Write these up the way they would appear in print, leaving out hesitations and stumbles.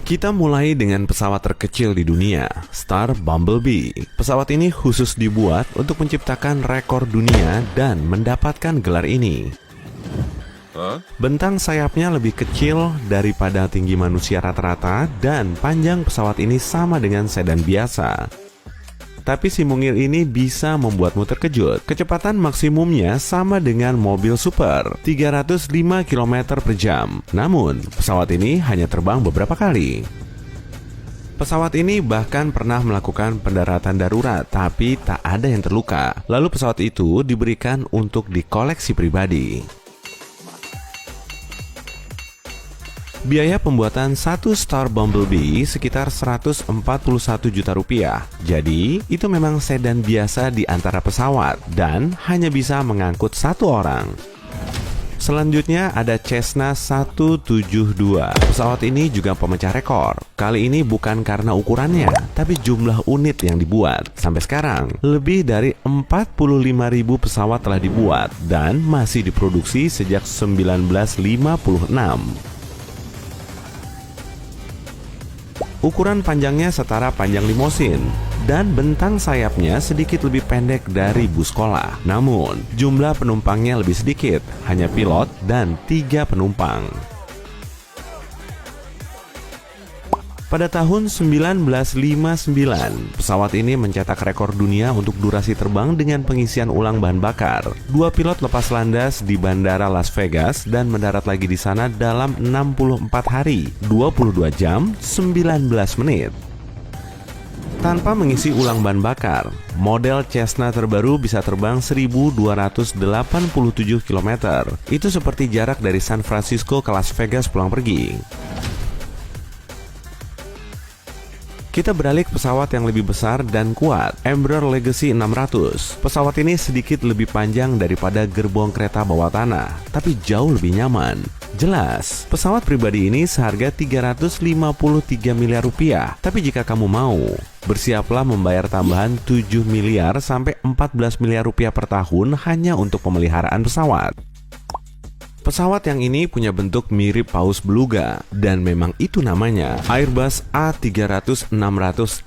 Kita mulai dengan pesawat terkecil di dunia, Star Bumblebee. Pesawat ini khusus dibuat untuk menciptakan rekor dunia dan mendapatkan gelar ini. Bentang sayapnya lebih kecil daripada tinggi manusia rata-rata dan panjang pesawat ini sama dengan sedan biasa. Tapi si mungil ini bisa membuatmu terkejut. Kecepatan maksimumnya sama dengan mobil super, 305 km per jam. Namun, pesawat ini hanya terbang beberapa kali. Pesawat ini bahkan pernah melakukan pendaratan darurat, tapi tak ada yang terluka. Lalu pesawat itu diberikan untuk dikoleksi pribadi. Biaya pembuatan satu Star Bumblebee sekitar 141 juta rupiah. Jadi, itu memang sedan biasa di antara pesawat dan hanya bisa mengangkut satu orang. Selanjutnya ada Cessna 172. Pesawat ini juga pemecah rekor. Kali ini bukan karena ukurannya, tapi jumlah unit yang dibuat. Sampai sekarang, lebih dari 45.000 pesawat telah dibuat dan masih diproduksi sejak 1956. Ukuran panjangnya setara panjang limosin, dan bentang sayapnya sedikit lebih pendek dari bus sekolah. Namun, jumlah penumpangnya lebih sedikit, hanya pilot dan 3 penumpang. Pada tahun 1959, pesawat ini mencetak rekor dunia untuk durasi terbang dengan pengisian ulang bahan bakar. 2 pilot lepas landas di Bandara Las Vegas dan mendarat lagi di sana dalam 64 hari, 22 jam, 19 menit. Tanpa mengisi ulang bahan bakar, model Cessna terbaru bisa terbang 1.287 km. Itu seperti jarak dari San Francisco ke Las Vegas pulang pergi. Kita beralih ke pesawat yang lebih besar dan kuat, Embraer Legacy 600. Pesawat ini sedikit lebih panjang daripada gerbong kereta bawah tanah, tapi jauh lebih nyaman. Jelas, pesawat pribadi ini seharga 353 miliar rupiah. Tapi jika kamu mau, bersiaplah membayar tambahan 7 miliar sampai 14 miliar rupiah per tahun hanya untuk pemeliharaan pesawat. Pesawat yang ini punya bentuk mirip paus beluga, dan memang itu namanya, Airbus A300-600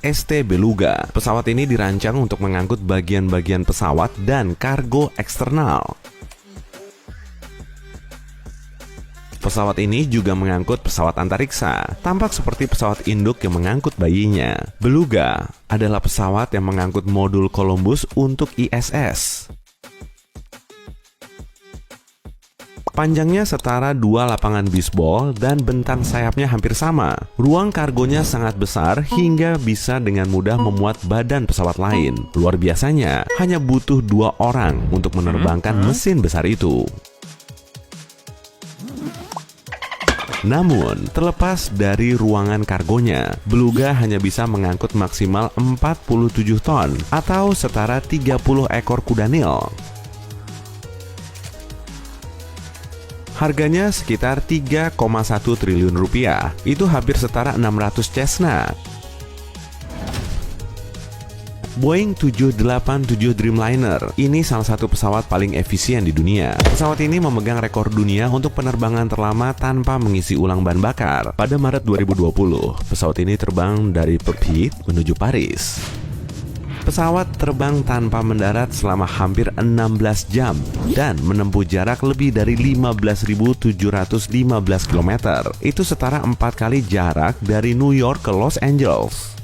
ST Beluga. Pesawat ini dirancang untuk mengangkut bagian-bagian pesawat dan kargo eksternal. Pesawat ini juga mengangkut pesawat antariksa, tampak seperti pesawat induk yang mengangkut bayinya. Beluga adalah pesawat yang mengangkut modul Columbus untuk ISS. Panjangnya setara 2 lapangan bisbol dan bentang sayapnya hampir sama. Ruang kargonya sangat besar hingga bisa dengan mudah memuat badan pesawat lain. Luar biasanya, hanya butuh 2 orang untuk menerbangkan mesin besar itu. Namun, terlepas dari ruangan kargonya, Beluga hanya bisa mengangkut maksimal 47 ton atau setara 30 ekor kuda nil. Harganya sekitar 3,1 triliun rupiah. Itu hampir setara 600 Cessna. Boeing 787 Dreamliner ini salah satu pesawat paling efisien di dunia. Pesawat ini memegang rekor dunia untuk penerbangan terlama tanpa mengisi ulang bahan bakar. Pada Maret 2020, pesawat ini terbang dari Perth menuju Paris. Pesawat terbang tanpa mendarat selama hampir 16 jam dan menempuh jarak lebih dari 15.715 km. Itu setara 4 kali jarak dari New York ke Los Angeles.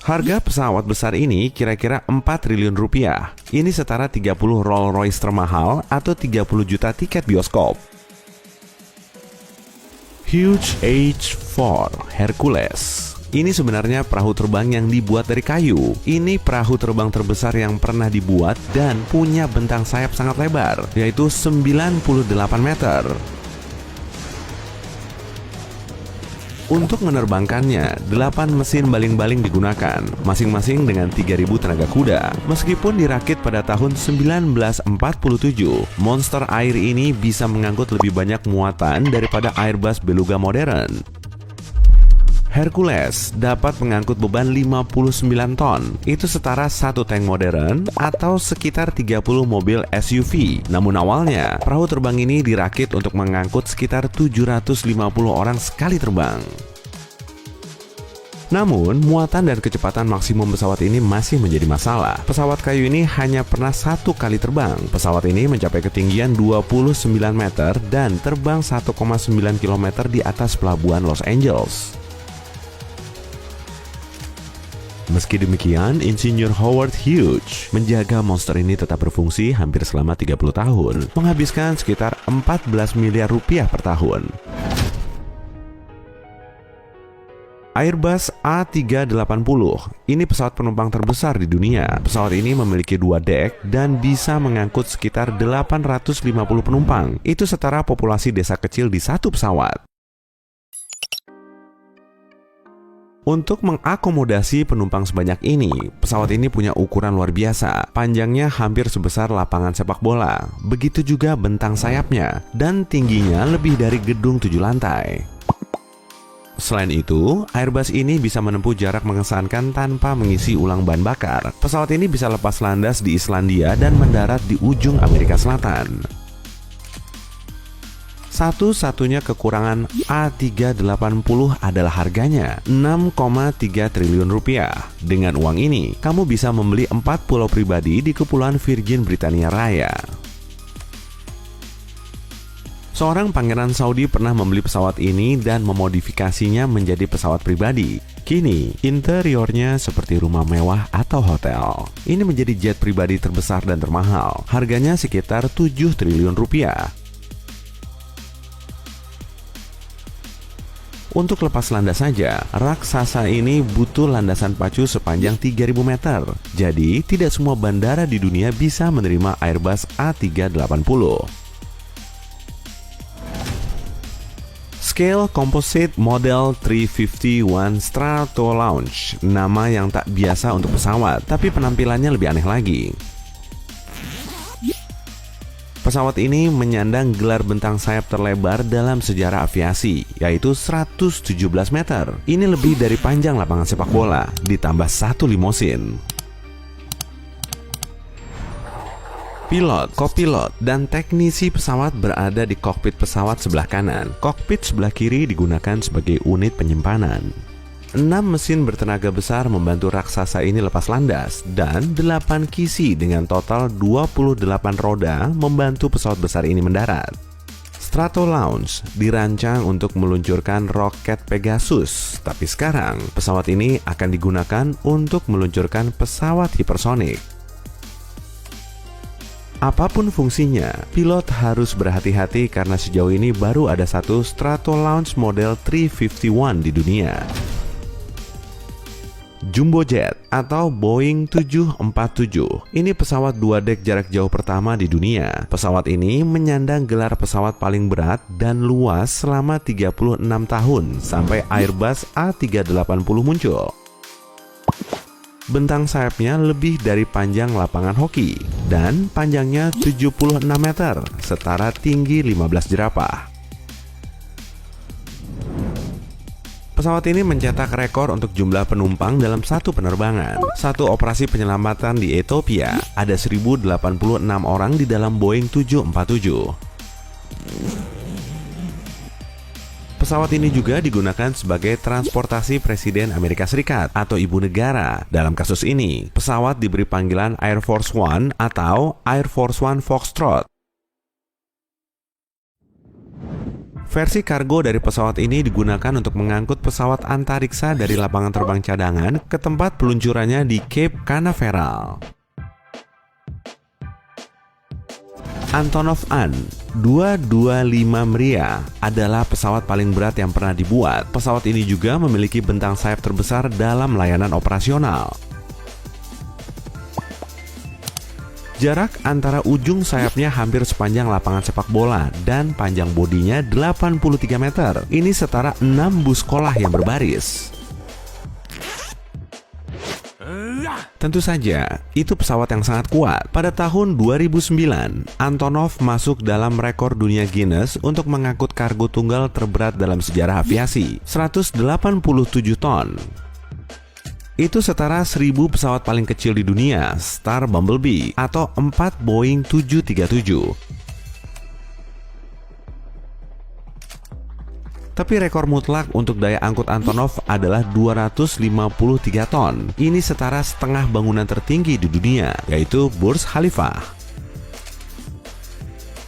Harga pesawat besar ini kira-kira 4 triliun rupiah. Ini setara 30 Rolls-Royce termahal atau 30 juta tiket bioskop. Hughes H4 Hercules. Ini sebenarnya perahu terbang yang dibuat dari kayu. Ini perahu terbang terbesar yang pernah dibuat dan punya bentang sayap sangat lebar, yaitu 98 meter. Untuk menerbangkannya, 8 mesin baling-baling digunakan, masing-masing dengan 3.000 tenaga kuda. Meskipun dirakit pada tahun 1947, monster air ini bisa mengangkut lebih banyak muatan daripada Airbus Beluga modern. Hercules dapat mengangkut beban 59 ton. Itu setara satu tank modern atau sekitar 30 mobil SUV. Namun awalnya, perahu terbang ini dirakit untuk mengangkut sekitar 750 orang sekali terbang. Namun, muatan dan kecepatan maksimum pesawat ini masih menjadi masalah. Pesawat kayu ini hanya pernah satu kali terbang. Pesawat ini mencapai ketinggian 29 meter dan terbang 1,9 km di atas pelabuhan Los Angeles. Meski demikian, Insinyur Howard Hughes menjaga monster ini tetap berfungsi hampir selama 30 tahun, menghabiskan sekitar 14 miliar rupiah per tahun. Airbus A380, ini pesawat penumpang terbesar di dunia. Pesawat ini memiliki 2 dek dan bisa mengangkut sekitar 850 penumpang. Itu setara populasi desa kecil di satu pesawat. Untuk mengakomodasi penumpang sebanyak ini, pesawat ini punya ukuran luar biasa. Panjangnya hampir sebesar lapangan sepak bola. Begitu juga bentang sayapnya, dan tingginya lebih dari gedung 7 lantai. Selain itu, Airbus ini bisa menempuh jarak mengesankan tanpa mengisi ulang bahan bakar. Pesawat ini bisa lepas landas di Islandia dan mendarat di ujung Amerika Selatan. Satu-satunya kekurangan A380 adalah harganya 6,3 triliun rupiah. Dengan uang ini, kamu bisa membeli 4 pulau pribadi di Kepulauan Virgin Britania Raya. Seorang pangeran Saudi pernah membeli pesawat ini dan memodifikasinya menjadi pesawat pribadi. Kini, interiornya seperti rumah mewah atau hotel. Ini menjadi jet pribadi terbesar dan termahal. Harganya sekitar 7 triliun rupiah. Untuk lepas landas saja, raksasa ini butuh landasan pacu sepanjang 3.000 meter. Jadi, tidak semua bandara di dunia bisa menerima Airbus A380. Scale Composite Model 351 Strato Launch, nama yang tak biasa untuk pesawat, tapi penampilannya lebih aneh lagi. Pesawat ini menyandang gelar bentang sayap terlebar dalam sejarah aviasi, yaitu 117 meter. Ini lebih dari panjang lapangan sepak bola, ditambah satu limosin. Pilot, kopilot, dan teknisi pesawat berada di kokpit pesawat sebelah kanan. Kokpit sebelah kiri digunakan sebagai unit penyimpanan. 6 mesin bertenaga besar membantu raksasa ini lepas landas, dan 8 kisi dengan total 28 roda membantu pesawat besar ini mendarat. Strato Launch dirancang untuk meluncurkan roket Pegasus, tapi sekarang pesawat ini akan digunakan untuk meluncurkan pesawat hipersonik. Apapun fungsinya, pilot harus berhati-hati karena sejauh ini baru ada satu Strato Launch model 351 di dunia. Jumbo Jet atau Boeing 747. Ini pesawat 2 dek jarak jauh pertama di dunia. Pesawat ini menyandang gelar pesawat paling berat dan luas selama 36 tahun sampai Airbus A380 muncul. Bentang sayapnya lebih dari panjang lapangan hoki dan panjangnya 76 meter, setara tinggi 15 jerapah. Pesawat ini mencetak rekor untuk jumlah penumpang dalam satu penerbangan. Satu operasi penyelamatan di Ethiopia, ada 1086 orang di dalam Boeing 747. Pesawat ini juga digunakan sebagai transportasi Presiden Amerika Serikat atau ibu negara. Dalam kasus ini, pesawat diberi panggilan Air Force One atau Air Force One Foxtrot. Versi kargo dari pesawat ini digunakan untuk mengangkut pesawat antariksa dari lapangan terbang cadangan ke tempat peluncurannya di Cape Canaveral. Antonov An-225 Mriya adalah pesawat paling berat yang pernah dibuat. Pesawat ini juga memiliki bentang sayap terbesar dalam layanan operasional. Jarak antara ujung sayapnya hampir sepanjang lapangan sepak bola dan panjang bodinya 83 meter. Ini setara 6 bus sekolah yang berbaris. Tentu saja, itu pesawat yang sangat kuat. Pada tahun 2009, Antonov masuk dalam rekor dunia Guinness untuk mengangkut kargo tunggal terberat dalam sejarah aviasi, 187 ton. Itu setara 1000 pesawat paling kecil di dunia, Star Bumblebee, atau 4 Boeing 737. Tapi rekor mutlak untuk daya angkut Antonov adalah 253 ton. Ini setara setengah bangunan tertinggi di dunia, yaitu Burj Khalifa.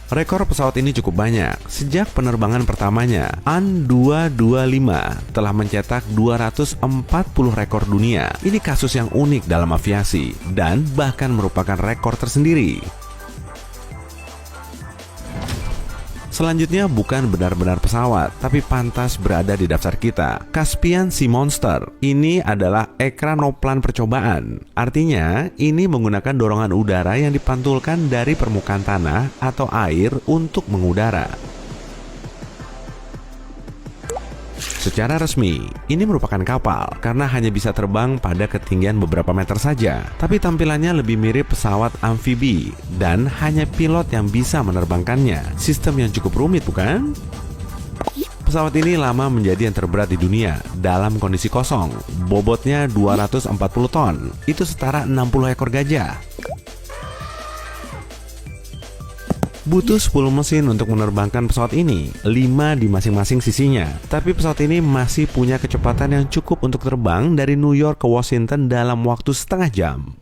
Rekor pesawat ini cukup banyak. Sejak penerbangan pertamanya, An-225 telah mencetak 240 rekor dunia. Ini kasus yang unik dalam aviasi dan bahkan merupakan rekor tersendiri. Selanjutnya bukan benar-benar pesawat, tapi pantas berada di daftar kita. Caspian Sea Monster. Ini adalah ekranoplan percobaan. Artinya, ini menggunakan dorongan udara yang dipantulkan dari permukaan tanah atau air untuk mengudara. Secara resmi, ini merupakan kapal karena hanya bisa terbang pada ketinggian beberapa meter saja. Tapi tampilannya lebih mirip pesawat amfibi dan hanya pilot yang bisa menerbangkannya. Sistem yang cukup rumit, bukan? Pesawat ini lama menjadi yang terberat di dunia dalam kondisi kosong. Bobotnya 240 ton. Itu setara 60 ekor gajah. Butuh 10 mesin untuk menerbangkan pesawat ini, 5 di masing-masing sisinya. Tapi pesawat ini masih punya kecepatan yang cukup untuk terbang dari New York ke Washington dalam waktu setengah jam.